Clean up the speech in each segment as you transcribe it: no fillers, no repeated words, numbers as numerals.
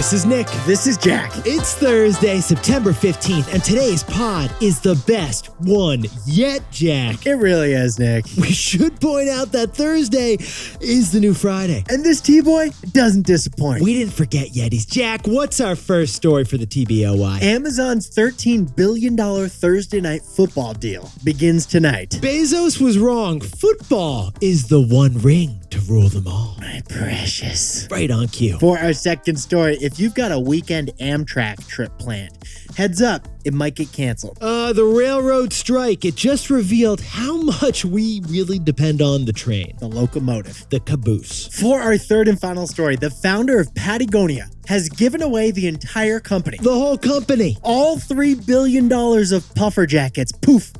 This is Nick. This is Jack. It's Thursday, September 15th, and today's pod is the best one yet, Jack. It really is, Nick. We should point out that Thursday is the new Friday. And this T-Boy doesn't disappoint. We didn't forget Yetis. Jack, what's our first story for the TBOI? Amazon's $13 billion Thursday night football deal begins tonight. Bezos was wrong. Football is the one ring to rule them all. My precious. Right on cue. For our second story, if you've got a weekend Amtrak trip planned, heads up, it might get canceled. The railroad strike, it just revealed how much we really depend on the train. The locomotive. The caboose. For our third and final story, the founder of Patagonia has given away the entire company. The whole company. All $3 billion of puffer jackets, poof,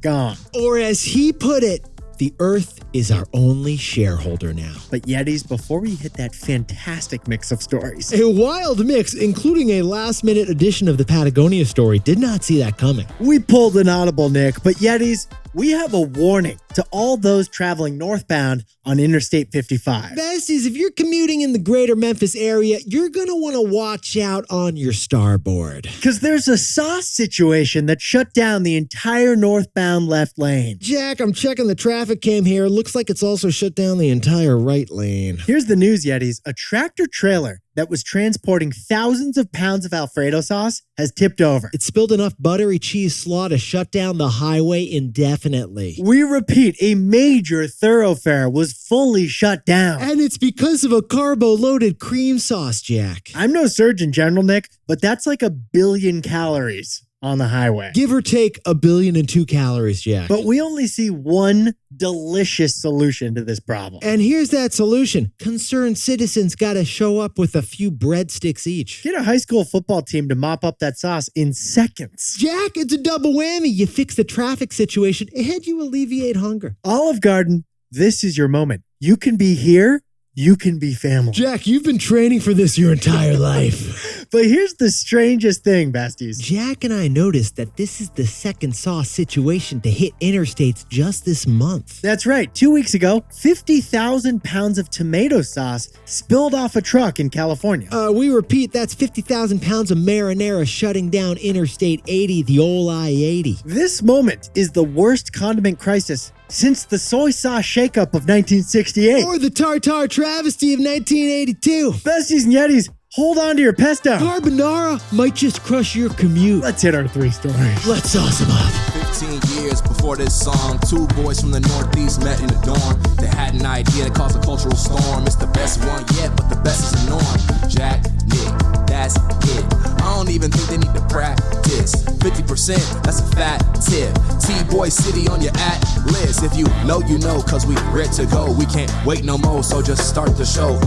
gone. Or as he put it, the Earth is our only shareholder now. But Yetis, before we hit that fantastic mix of stories. A wild mix, including a last-minute edition of the Patagonia story. Did not see that coming. We pulled an audible, Nick, but Yetis, we have a warning to all those traveling northbound on Interstate 55. Besties, if you're commuting in the greater Memphis area, you're going to want to watch out on your starboard. Because there's a sauce situation that shut down the entire northbound left lane. Jack, I'm checking the traffic cam here. Looks like it's also shut down the entire right lane. Here's the news, Yetis. A tractor trailer that was transporting thousands of pounds of Alfredo sauce has tipped over. It spilled enough buttery cheese slaw to shut down the highway indefinitely. We repeat, a major thoroughfare was fully shut down. And it's because of a carbo-loaded cream sauce, Jack. I'm no Surgeon General, Nick, but that's like 1 billion calories on the highway. Give or take 1.2 billion calories, Jack. But we only see one delicious solution to this problem. And here's that solution. Concerned citizens gotta show up with a few breadsticks each. Get a high school football team to mop up that sauce in seconds. Jack, it's a double whammy. You fix the traffic situation and you alleviate hunger. Olive Garden, this is your moment. You can be here. You can be family. Jack, you've been training for this your entire life. But here's the strangest thing, besties. Jack and I noticed that this is the second sauce situation to hit interstates just this month. That's right. 2 weeks ago, 50,000 pounds of tomato sauce spilled off a truck in California. We repeat, that's 50,000 pounds of marinara shutting down Interstate 80, the old I-80. This moment is the worst condiment crisis since the soy sauce shakeup of 1968. Or the tartar travesty of 1982. Besties and Yetis, hold on to your pesto. Carbonara might just crush your commute. Let's hit our 3 stories. Let's sauce them up. 15 years before this song, 2 boys from the Northeast met in the dorm. They had an idea that caused a cultural storm. It's the best one yet, but the best is the norm. Jack, Nick, that's it. I don't even think they need to practice. 50%, that's a fat tip. T-Boy City on your at-list. If you know, cause we ready to go. We can't wait no more, so just start the show.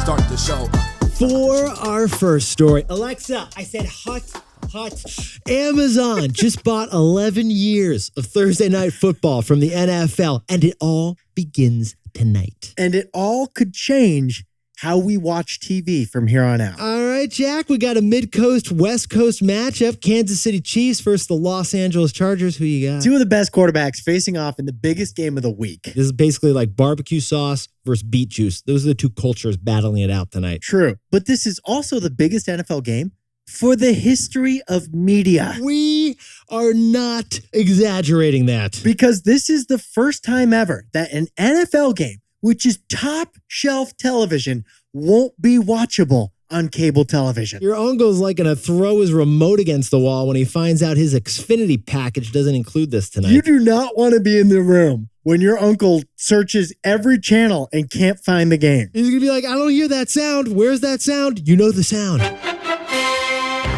Start the show. For our first story, Alexa, I said hot. Amazon just bought 11 years of Thursday Night Football from the NFL, and it all begins tonight. And it all could change how we watch TV from here on out. All right, Jack, we got a mid-coast, West Coast matchup. Kansas City Chiefs versus the Los Angeles Chargers. Who you got? 2 of the best quarterbacks facing off in the biggest game of the week. This is basically like barbecue sauce versus beet juice. Those are the 2 cultures battling it out tonight. True, but this is also the biggest NFL game for the history of media. We are not exaggerating that. Because this is the first time ever that an NFL game, which is top shelf television, won't be watchable on cable television. Your uncle's like going to throw his remote against the wall when he finds out his Xfinity package doesn't include this tonight. You do not want to be in the room when your uncle searches every channel and can't find the game. He's going to be like, I don't hear that sound. Where's that sound? You know the sound.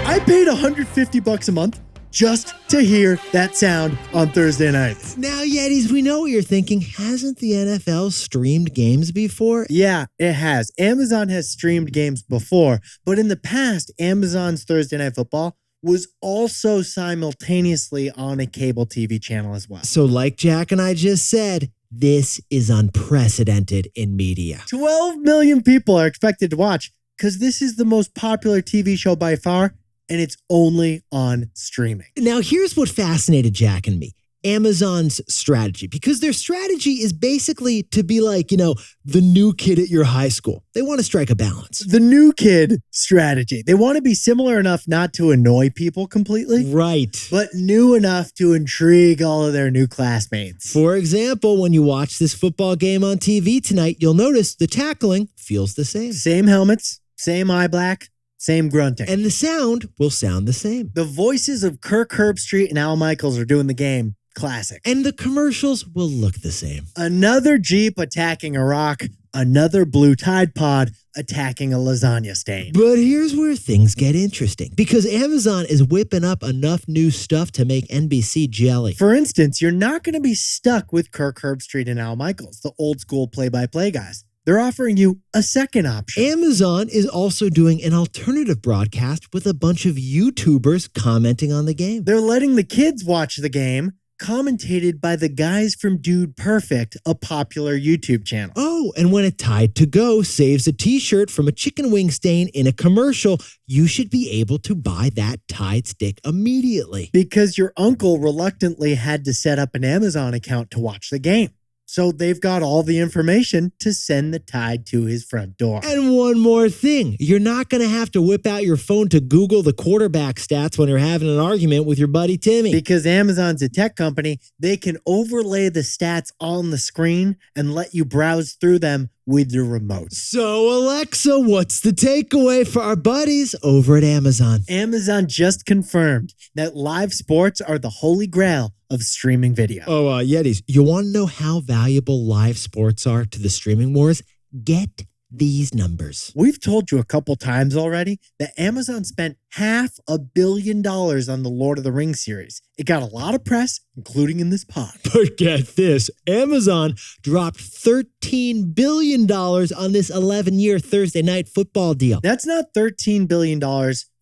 I paid $150 a month just to hear that sound on Thursday nights. Now, Yetis, we know what you're thinking. Hasn't the NFL streamed games before? Yeah, it has. Amazon has streamed games before, but in the past, Amazon's Thursday Night Football was also simultaneously on a cable TV channel as well. So like Jack and I just said, this is unprecedented in media. 12 million people are expected to watch because this is the most popular TV show by far, and it's only on streaming. Now, here's what fascinated Jack and me. Amazon's strategy, because their strategy is basically to be like, the new kid at your high school. They want to strike a balance. The new kid strategy. They want to be similar enough not to annoy people completely. Right. But new enough to intrigue all of their new classmates. For example, when you watch this football game on TV tonight, you'll notice the tackling feels the same. Same helmets, same eye black, same grunting. And the sound will sound the same. The voices of Kirk Herbstreit and Al Michaels are doing the game. Classic. And the commercials will look the same. Another Jeep attacking a rock, another blue Tide Pod attacking a lasagna stain. But here's where things get interesting, because Amazon is whipping up enough new stuff to make NBC jelly. For instance, you're not going to be stuck with Kirk Herbstreit and Al Michaels, the old school play-by-play guys. They're offering you a second option. Amazon is also doing an alternative broadcast with a bunch of YouTubers commenting on the game. They're letting the kids watch the game, commentated by the guys from Dude Perfect, a popular YouTube channel. Oh, and when a Tide to Go saves a t-shirt from a chicken wing stain in a commercial, you should be able to buy that Tide stick immediately. Because your uncle reluctantly had to set up an Amazon account to watch the game. So they've got all the information to send the Tide to his front door. And one more thing, you're not going to have to whip out your phone to Google the quarterback stats when you're having an argument with your buddy Timmy. Because Amazon's a tech company, they can overlay the stats on the screen and let you browse through them with your remote. So Alexa, what's the takeaway for our buddies over at Amazon? Amazon just confirmed that live sports are the holy grail of streaming video. Oh, Yetis, you want to know how valuable live sports are to the streaming wars? Get these numbers. We've told you a couple times already that Amazon spent $500 million on the Lord of the Rings series. It got a lot of press, including in this pod. But get this, Amazon dropped $13 billion on this 11-year Thursday night football deal. That's not $13 billion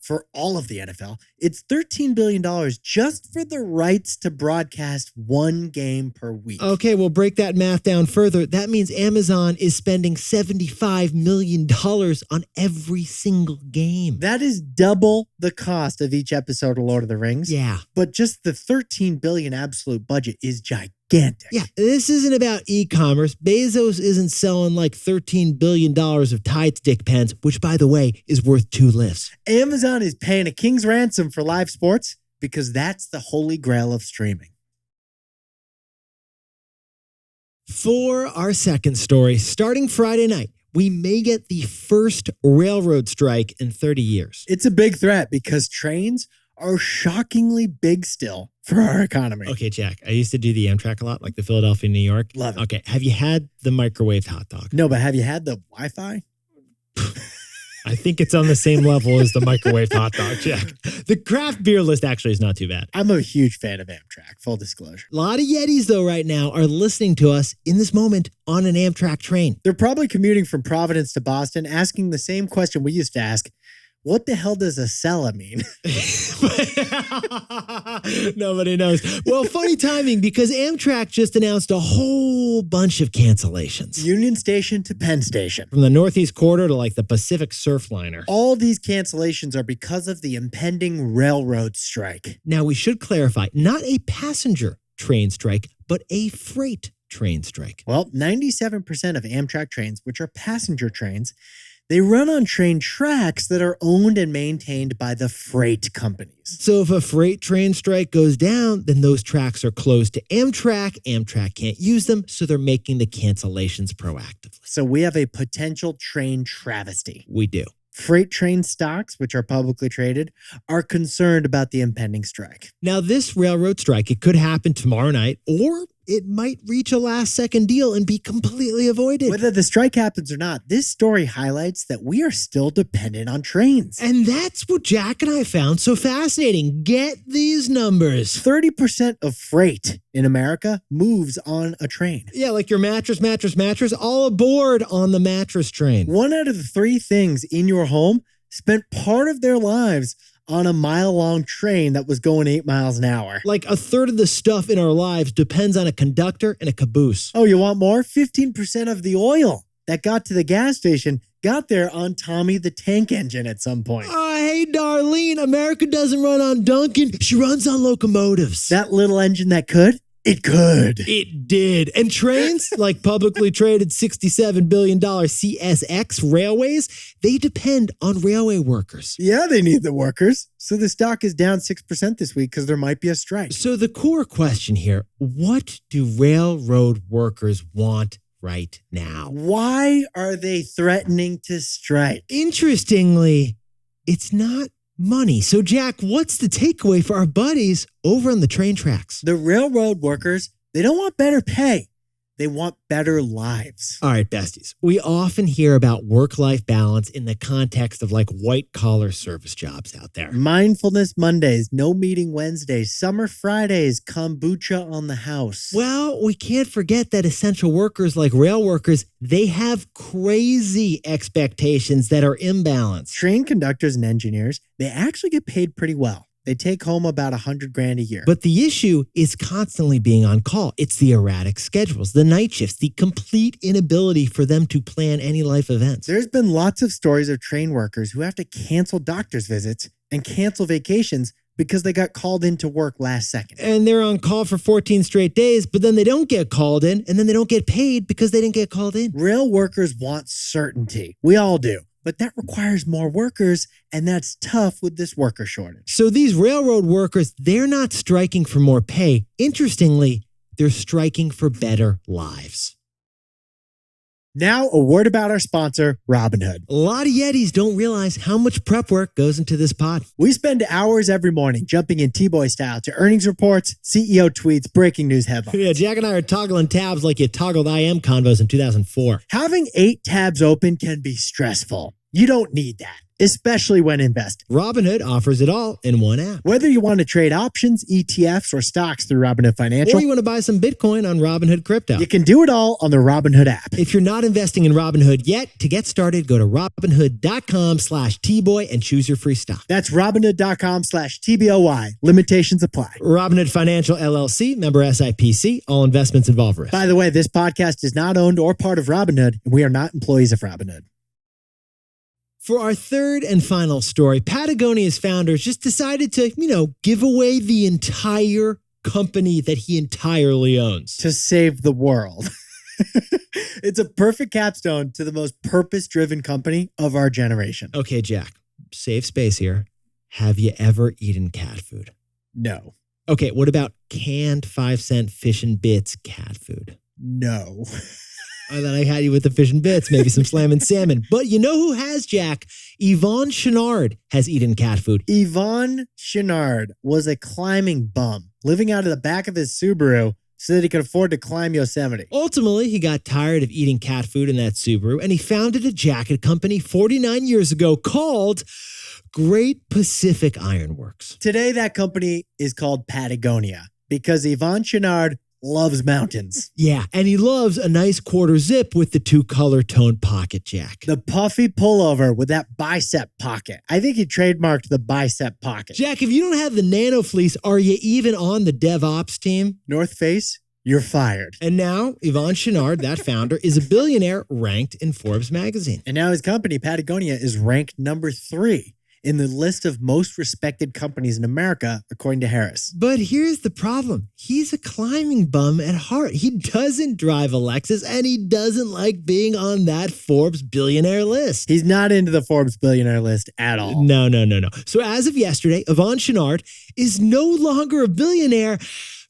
for all of the NFL. It's $13 billion just for the rights to broadcast one game per week. Okay, we'll break that math down further. That means Amazon is spending $75 million on every single game. That is double the cost of each episode of Lord of the Rings. Yeah. But just the $13 billion absolute budget is gigantic. Yeah, this isn't about e-commerce. Bezos isn't selling like $13 billion of Tide stick pens, which, by the way, is worth 2 lifts. Amazon is paying a king's ransom for live sports because that's the holy grail of streaming. For our second story, starting Friday night, we may get the first railroad strike in 30 years. It's a big threat because trains are shockingly big still for our economy. Okay, Jack, I used to do the Amtrak a lot, like the Philadelphia, New York. Love it. Okay, have you had the microwaved hot dog? No, but have you had the Wi-Fi? I think it's on the same level as the microwaved hot dog, Jack. The craft beer list actually is not too bad. I'm a huge fan of Amtrak, full disclosure. A lot of Yetis, though, right now are listening to us in this moment on an Amtrak train. They're probably commuting from Providence to Boston, asking the same question we used to ask. What the hell does a Acela mean? Nobody knows. Well, funny timing because Amtrak just announced a whole bunch of cancellations. Union Station to Penn Station. From the Northeast Corridor to like the Pacific Surfliner. All these cancellations are because of the impending railroad strike. Now, we should clarify, not a passenger train strike, but a freight train strike. Well, 97% of Amtrak trains, which are passenger trains, they run on train tracks that are owned and maintained by the freight companies. So if a freight train strike goes down, then those tracks are closed to Amtrak. Amtrak can't use them, so they're making the cancellations proactively. So we have a potential train travesty. We do. Freight train stocks, which are publicly traded, are concerned about the impending strike. Now, this railroad strike, it could happen tomorrow night, or it might reach a last-second deal and be completely avoided. Whether the strike happens or not, this story highlights that we are still dependent on trains. And that's what Jack and I found so fascinating. Get these numbers. 30% of freight in America moves on a train. Yeah, like your mattress, all aboard on the mattress train. 1 out of the 3 things in your home spent part of their lives on a mile-long train that was going 8 miles an hour. Like a third of the stuff in our lives depends on a conductor and a caboose. Oh, you want more? 15% of the oil that got to the gas station got there on Tommy the Tank Engine at some point. Oh, hey, Darlene, America doesn't run on Duncan. She runs on locomotives. That little engine that could It could. It did. And trains, like publicly traded $67 billion CSX railways, they depend on railway workers. Yeah, they need the workers. So the stock is down 6% this week because there might be a strike. So the core question here, what do railroad workers want right now? Why are they threatening to strike? Interestingly, it's not money. So, Jack, what's the takeaway for our buddies over on the train tracks? The railroad workers, they don't want better pay. They want better lives. All right, besties. We often hear about work-life balance in the context of like white-collar service jobs out there. Mindfulness Mondays, no meeting Wednesdays, summer Fridays, kombucha on the house. Well, we can't forget that essential workers like rail workers, they have crazy expectations that are imbalanced. Train conductors and engineers, they actually get paid pretty well. They take home about $100,000 a year. But the issue is constantly being on call. It's the erratic schedules, the night shifts, the complete inability for them to plan any life events. There's been lots of stories of train workers who have to cancel doctor's visits and cancel vacations because they got called into work last second. And they're on call for 14 straight days, but then they don't get called in, and then they don't get paid because they didn't get called in. Rail workers want certainty. We all do. But that requires more workers, and that's tough with this worker shortage. So these railroad workers, they're not striking for more pay. Interestingly, they're striking for better lives. Now, a word about our sponsor, Robinhood. A lot of Yetis don't realize how much prep work goes into this pod. We spend hours every morning jumping in T-Boy style to earnings reports, CEO tweets, breaking news headlines. Yeah, Jack and I are toggling tabs like you toggled IM convos in 2004. Having 8 tabs open can be stressful. You don't need that, especially when investing. Robinhood offers it all in one app. Whether you want to trade options, ETFs, or stocks through Robinhood Financial, Or you want to buy some Bitcoin on Robinhood Crypto. you can do it all on the Robinhood app. If you're not investing in Robinhood yet, to get started, go to Robinhood.com/Tboy and choose your free stock. That's Robinhood.com/TBOY. Limitations apply. Robinhood Financial LLC, member SIPC. All investments involve risk. By the way, this podcast is not owned or part of Robinhood, and we are not employees of Robinhood. For our third and final story, Patagonia's founders just decided to, give away the entire company that he entirely owns. To save the world. It's a perfect capstone to the most purpose-driven company of our generation. Okay, Jack, save space here. Have you ever eaten cat food? No. Okay, what about canned 5-cent fish and bits cat food? No. I thought I had you with the fish and bits, maybe some slam and salmon. But you know who has, Jack? Yvon Chouinard has eaten cat food. Yvon Chouinard was a climbing bum, living out of the back of his Subaru so that he could afford to climb Yosemite. Ultimately, he got tired of eating cat food in that Subaru, and he founded a jacket company 49 years ago called Great Pacific Iron Works. Today, that company is called Patagonia because Yvon Chouinard loves mountains. Yeah, and he loves a nice quarter zip with the 2-color tone pocket, Jack. The puffy pullover with that bicep pocket. I think he trademarked the bicep pocket. Jack, if you don't have the Nano Fleece, are you even on the DevOps team? North Face, you're fired. And now, Yvon Chouinard, that founder, is a billionaire ranked in Forbes magazine. And now his company, Patagonia, is ranked number 3 in the list of most respected companies in America, according to Harris. But here's the problem. He's a climbing bum at heart. He doesn't drive a Lexus, and he doesn't like being on that Forbes billionaire list. He's not into the Forbes billionaire list at all. No. So as of yesterday, Yvon Chouinard is no longer a billionaire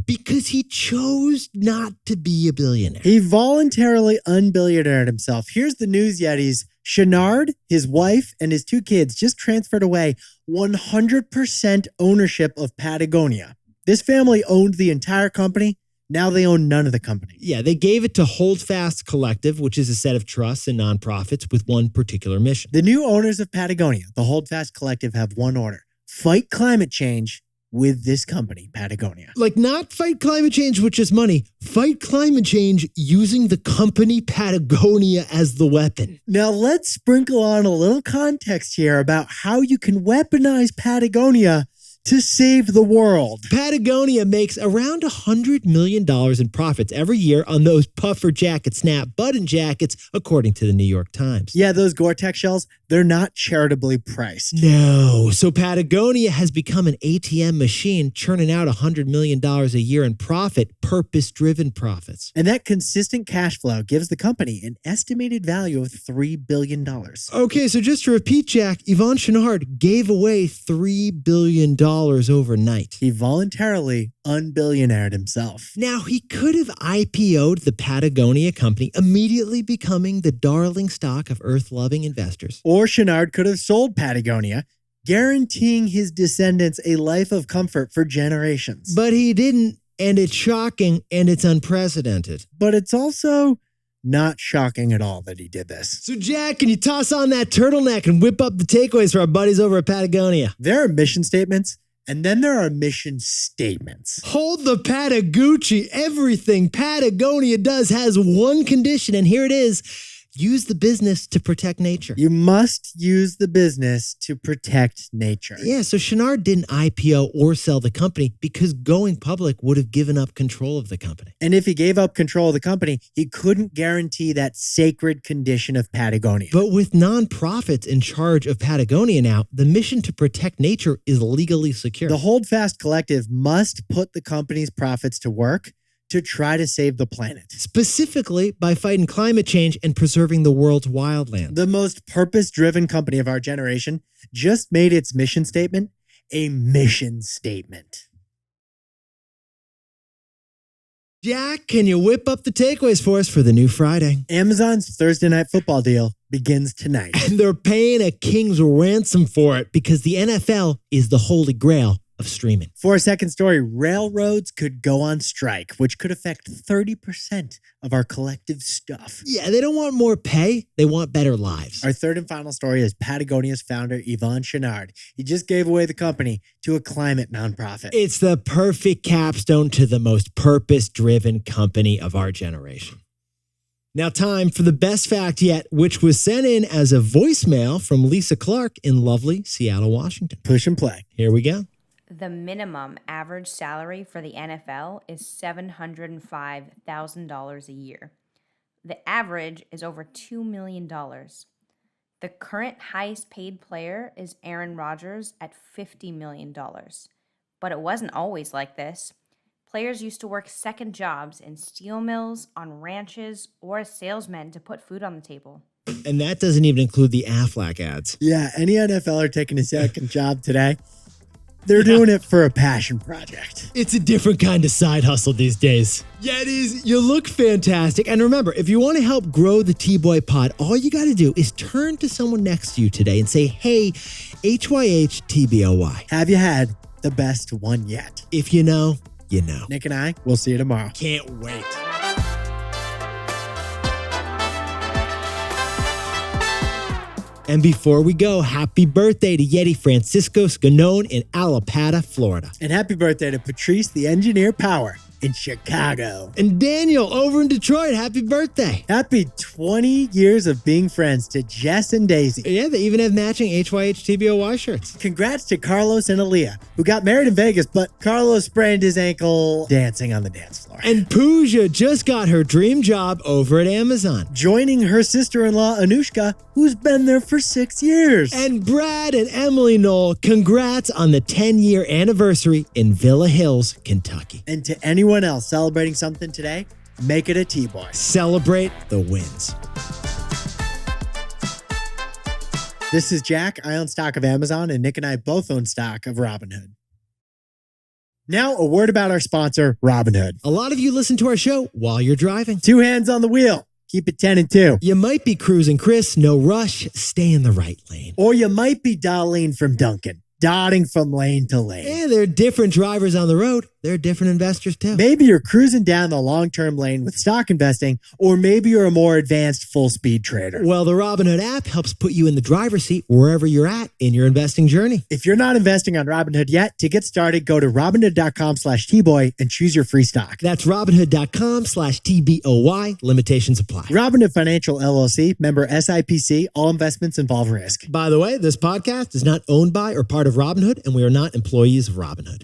because he chose not to be a billionaire. He voluntarily unbillionaired himself. Here's the news, Yetis. Chouinard, his wife, and his 2 kids just transferred away 100% ownership of Patagonia. This family owned the entire company. Now they own none of the company. Yeah, they gave it to Holdfast Collective, which is a set of trusts and nonprofits with one particular mission. The new owners of Patagonia, the Holdfast Collective, have one order: fight climate change with this company, Patagonia. Like, not fight climate change with just money, fight climate change using the company Patagonia as the weapon. Now let's sprinkle on a little context here about how you can weaponize Patagonia to save the world. Patagonia makes around $100 million in profits every year on those puffer jacket snap button jackets, according to the New York Times. Yeah, those Gore-Tex shells, they're not charitably priced. No. So Patagonia has become an ATM machine, churning out $100 million a year in profit, purpose-driven profits. And that consistent cash flow gives the company an estimated value of $3 billion. Okay, so just to repeat, Jack, Yvon Chouinard gave away $3 billion overnight. He voluntarily unbillionaired himself. Now, he could have IPO'd the Patagonia company, immediately becoming the darling stock of earth-loving investors. Or Chouinard could have sold Patagonia, guaranteeing his descendants a life of comfort for generations. But he didn't, and it's shocking, and it's unprecedented. But it's also not shocking at all that he did this. So, Jack, can you toss on that turtleneck and whip up the takeaways for our buddies over at Patagonia? There are mission statements, and then there are mission statements. Hold the Patagucci. Everything Patagonia does has one condition, and here it is. Use the business to protect nature. You must use the business to protect nature. Yeah, so Chouinard didn't IPO or sell the company because going public would have given up control of the company. And if he gave up control of the company, he couldn't guarantee that sacred condition of Patagonia. But with nonprofits in charge of Patagonia now, the mission to protect nature is legally secure. The Holdfast Collective must put the company's profits to work to try to save the planet. Specifically by fighting climate change and preserving the world's wildlands. The most purpose-driven company of our generation just made its mission statement a mission statement. Jack, can you whip up the takeaways for us for the new Friday? Amazon's Thursday Night Football deal begins tonight. And they're paying a king's ransom for it because the NFL is the holy grail of streaming. For a second story, railroads could go on strike, which could affect 30% of our collective stuff. Yeah, they don't want more pay. They want better lives. Our third and final story is Patagonia's founder, Yvon Chouinard. He just gave away the company to a climate nonprofit. It's the perfect capstone to the most purpose-driven company of our generation. Now, time for the best fact yet, which was sent in as a voicemail from Lisa Clark in lovely Seattle, Washington. Push and play. Here we go. The minimum average salary for the NFL is $705,000 a year. The average is over $2 million. The current highest paid player is Aaron Rodgers at $50 million. But it wasn't always like this. Players used to work second jobs in steel mills, on ranches, or as salesmen to put food on the table. And that doesn't even include the Aflac ads. Yeah, any NFLer taking a second job today, they're doing it for a passion project. It's a different kind of side hustle these days. Yetis, you look fantastic. And remember, if you want to help grow the T-Boy pod, all you got to do is turn to someone next to you today and say, hey, HYH TBOY. Have you had the best one yet? If you know, you know. Nick and I, we'll see you tomorrow. Can't wait. And before we go, happy birthday to Yeti Francisco Scanone in Alapata, Florida. And happy birthday to Patrice the Engineer Power in Chicago. And Daniel over in Detroit, happy birthday. Happy 20 years of being friends to Jess and Daisy. Yeah, they even have matching HYH TBOY shirts. Congrats to Carlos and Aaliyah, who got married in Vegas, but Carlos sprained his ankle dancing on the dance floor. And Pooja just got her dream job over at Amazon. Joining her sister-in-law, Anushka, who's been there for 6 years. And Brad and Emily Knoll, congrats on the 10-year anniversary in Villa Hills, Kentucky. And to anyone else celebrating something today, make it a T-Boy. Celebrate the wins. This is Jack. I own stock of Amazon, and Nick and I both own stock of Robinhood. Now, a word about our sponsor, Robinhood. A lot of you listen to our show while you're driving. 2 hands on the wheel. Keep it 10 and 2. You might be cruising, Chris. No rush. Stay in the right lane. Or you might be Darlene from Duncan, dotting from lane to lane. Yeah, there are different drivers on the road. There are different investors too. Maybe you're cruising down the long-term lane with stock investing, or maybe you're a more advanced full-speed trader. Well, the Robinhood app helps put you in the driver's seat wherever you're at in your investing journey. If you're not investing on Robinhood yet, to get started, go to Robinhood.com/T-Boy and choose your free stock. That's Robinhood.com/TBOY. Limitations apply. Robinhood Financial LLC, member SIPC, all investments involve risk. By the way, this podcast is not owned by or part of of Robinhood, and we are not employees of Robinhood.